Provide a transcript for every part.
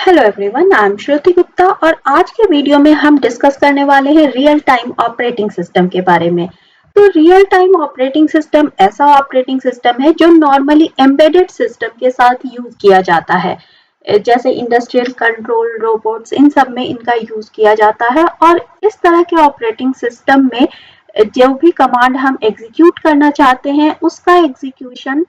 Hello everyone, I am श्रुति गुप्ता और आज के वीडियो में हम डिस्कस करने वाले हैं रियल टाइम ऑपरेटिंग सिस्टम के बारे में। तो रियल टाइम ऑपरेटिंग सिस्टम ऐसा ऑपरेटिंग सिस्टम है जो नॉर्मली एम्बेडेड सिस्टम के साथ यूज किया जाता है, जैसे इंडस्ट्रियल कंट्रोल रोबोट्स, इन सब में इनका यूज किया जाता है। और इस तरह के ऑपरेटिंग सिस्टम में जो भी कमांड हम एग्जीक्यूट करना चाहते हैं उसका एग्जीक्यूशन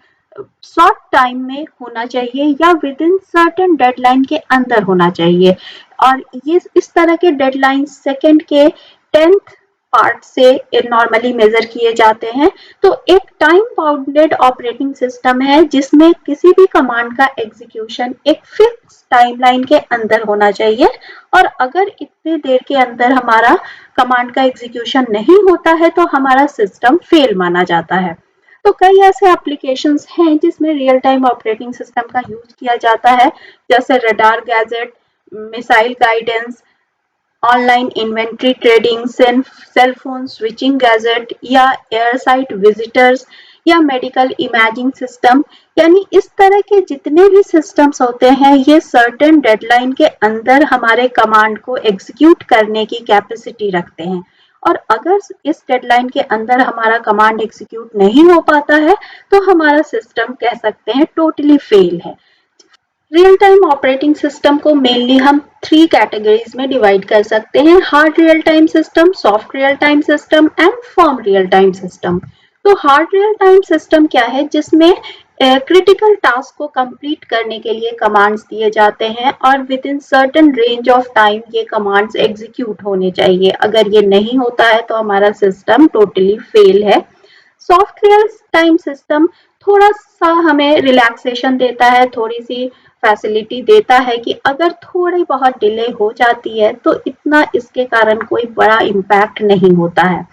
शॉर्ट टाइम में होना चाहिए या विद इन सर्टेन डेडलाइन के अंदर होना चाहिए। और ये इस तरह के डेडलाइन सेकंड के 10th पार्ट से नॉर्मली मेजर किए जाते हैं। तो एक टाइम बाउंडेड ऑपरेटिंग सिस्टम है जिसमें किसी भी कमांड का एग्जीक्यूशन एक फिक्स टाइमलाइन के अंदर होना चाहिए, और अगर इतनी देर के अंदर हमारा कमांड का एग्जीक्यूशन नहीं होता है तो हमारा सिस्टम फेल माना जाता है। तो कई ऐसे एप्लीकेशंस हैं जिसमें रियल टाइम ऑपरेटिंग सिस्टम का यूज किया जाता है, जैसे radar gadget, missile guidance, online inventory trading, cell phone switching gadget या एयर साइट विजिटर्स या मेडिकल इमेजिंग सिस्टम। यानी इस तरह के जितने भी सिस्टम्स होते हैं ये सर्टेन डेडलाइन के अंदर हमारे कमांड को एग्जीक्यूट करने की कैपेसिटी रखते हैं। और अगर इस डेडलाइन के अंदर हमारा कमांड एग्जीक्यूट नहीं हो पाता है तो हमारा सिस्टम कह सकते हैं टोटली फेल है। रियल टाइम ऑपरेटिंग सिस्टम को मेनली हम 3 कैटेगरीज में डिवाइड कर सकते हैं: hard real time system, soft real time system and firm real time system. तो हार्ड रियल टाइम सिस्टम क्या है, जिसमें क्रिटिकल टास्क को कंप्लीट करने के लिए कमांड्स दिए जाते हैं और with in certain range of time ये कमांड्स एग्जीक्यूट होने चाहिए। अगर ये नहीं होता है तो हमारा सिस्टम टोटली फेल है। सॉफ्ट रियल टाइम सिस्टम थोड़ा सा हमें रिलैक्सेशन देता है, थोड़ी सी फैसिलिटी देता है कि अगर थोड़ी बहुत डिले हो जाती है तो इतना इसके कारण कोई बड़ा इम्पैक्ट नहीं होता है।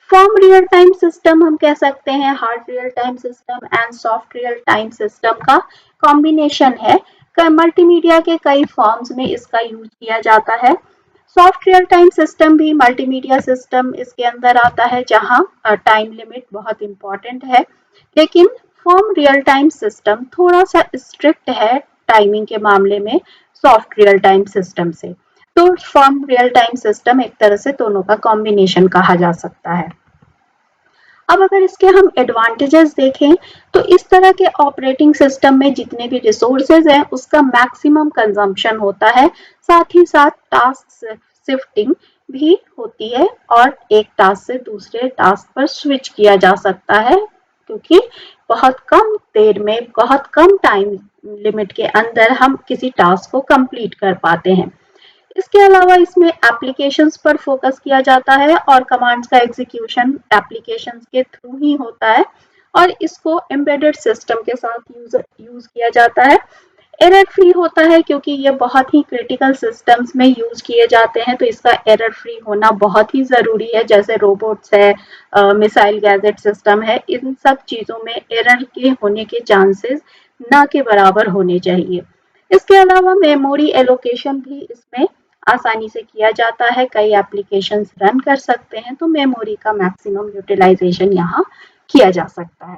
फर्म रियल टाइम सिस्टम हम कह सकते हैं hard real time system and soft real time system का कॉम्बिनेशन है। मल्टीमीडिया के कई फॉर्म्स में इसका यूज किया जाता है। सॉफ्ट रियल टाइम सिस्टम भी मल्टीमीडिया सिस्टम इसके अंदर आता है जहां टाइम लिमिट बहुत इंपॉर्टेंट है, लेकिन फर्म रियल टाइम सिस्टम थोड़ा सा स्ट्रिक्ट है टाइमिंग के मामले में सॉफ्ट रियल टाइम सिस्टम से। तो फर्म रियल टाइम सिस्टम एक तरह से दोनों का कॉम्बिनेशन कहा जा सकता है। अब अगर इसके हम एडवांटेजेस देखें तो इस तरह के ऑपरेटिंग सिस्टम में जितने भी रिसोर्सेज हैं उसका मैक्सिमम कंजम्पशन होता है, साथ ही साथ टास्क शिफ्टिंग भी होती है और एक टास्क से दूसरे टास्क पर स्विच किया जा सकता है, क्योंकि बहुत कम देर में बहुत कम टाइम लिमिट के अंदर हम किसी टास्क को कंप्लीट कर पाते हैं। इसके अलावा इसमें एप्लीकेशंस पर फोकस किया जाता है और कमांड्स का एग्जीक्यूशन एप्लीकेशंस के थ्रू ही होता है, और इसको एम्बेडेड सिस्टम के साथ यूज किया जाता है। एरर फ्री होता है क्योंकि ये बहुत ही क्रिटिकल सिस्टम्स में यूज किए जाते हैं, तो इसका एरर फ्री होना बहुत ही जरूरी है। जैसे रोबोट्स है, मिसाइल गैजेट सिस्टम है, इन सब चीजों में एरर के होने के चांसेस ना के बराबर होने चाहिए। इसके अलावा मेमोरी एलोकेशन भी इसमें आसानी से किया जाता है, कई एप्लीकेशंस रन कर सकते हैं तो मेमोरी का मैक्सिमम यूटिलाइजेशन यहाँ किया जा सकता है।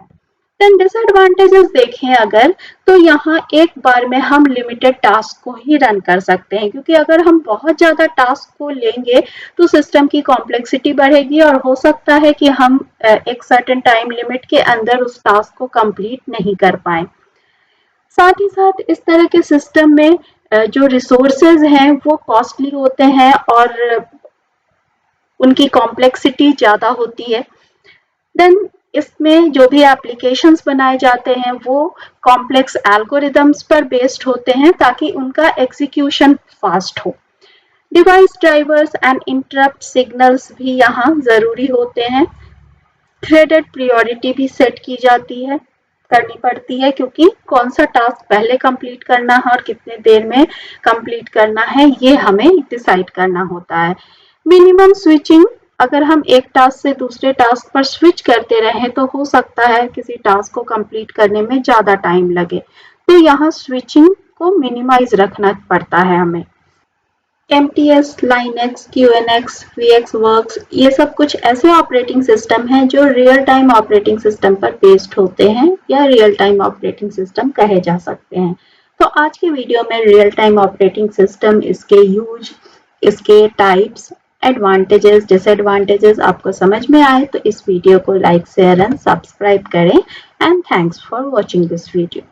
देन डिसएडवांटेजेस देखें अगर, तो यहाँ एक बार में हम लिमिटेड टास्क को ही रन कर सकते हैं, क्योंकि अगर हम बहुत ज्यादा टास्क को लेंगे तो सिस्टम की कॉम्प्लेक्सिटी बढ़ेगी और हो सकता है कि हम एक सर्टेन टाइम लिमिट के अंदर उस टास्क को कंप्लीट नहीं कर पाए। साथ ही साथ इस तरह के सिस्टम में जो रिसोर्सेज हैं वो कॉस्टली होते हैं और उनकी कॉम्प्लेक्सिटी ज़्यादा होती है। देन इसमें जो भी एप्लीकेशंस बनाए जाते हैं वो कॉम्प्लेक्स एल्गोरिदम्स पर बेस्ड होते हैं ताकि उनका एग्जीक्यूशन फास्ट हो। Device drivers and interrupt signals भी यहाँ ज़रूरी होते हैं। थ्रेडेड प्रायोरिटी भी सेट की जाती है, करनी पड़ती है, क्योंकि कौन सा टास्क पहले कंप्लीट करना है और कितने देर में कंप्लीट करना है ये हमें डिसाइड करना होता है। मिनिमम स्विचिंग, अगर हम एक टास्क से दूसरे टास्क पर स्विच करते रहें तो हो सकता है किसी टास्क को कंप्लीट करने में ज़्यादा टाइम लगे, तो यहाँ स्विचिंग को मिनिमाइज रखना पड़ता है हमें। MTS, लाइनेक्स, QNX, VxWorks ये सब कुछ ऐसे ऑपरेटिंग सिस्टम हैं जो रियल टाइम ऑपरेटिंग सिस्टम पर बेस्ड होते हैं या रियल टाइम ऑपरेटिंग सिस्टम कहे जा सकते हैं। तो आज की वीडियो में रियल टाइम ऑपरेटिंग सिस्टम, इसके यूज, इसके टाइप्स, एडवांटेजेस, डिसएडवांटेजेस आपको समझ में आए तो इस वीडियो को लाइक, शेयर एंड सब्सक्राइब करें and thanks for watching this video.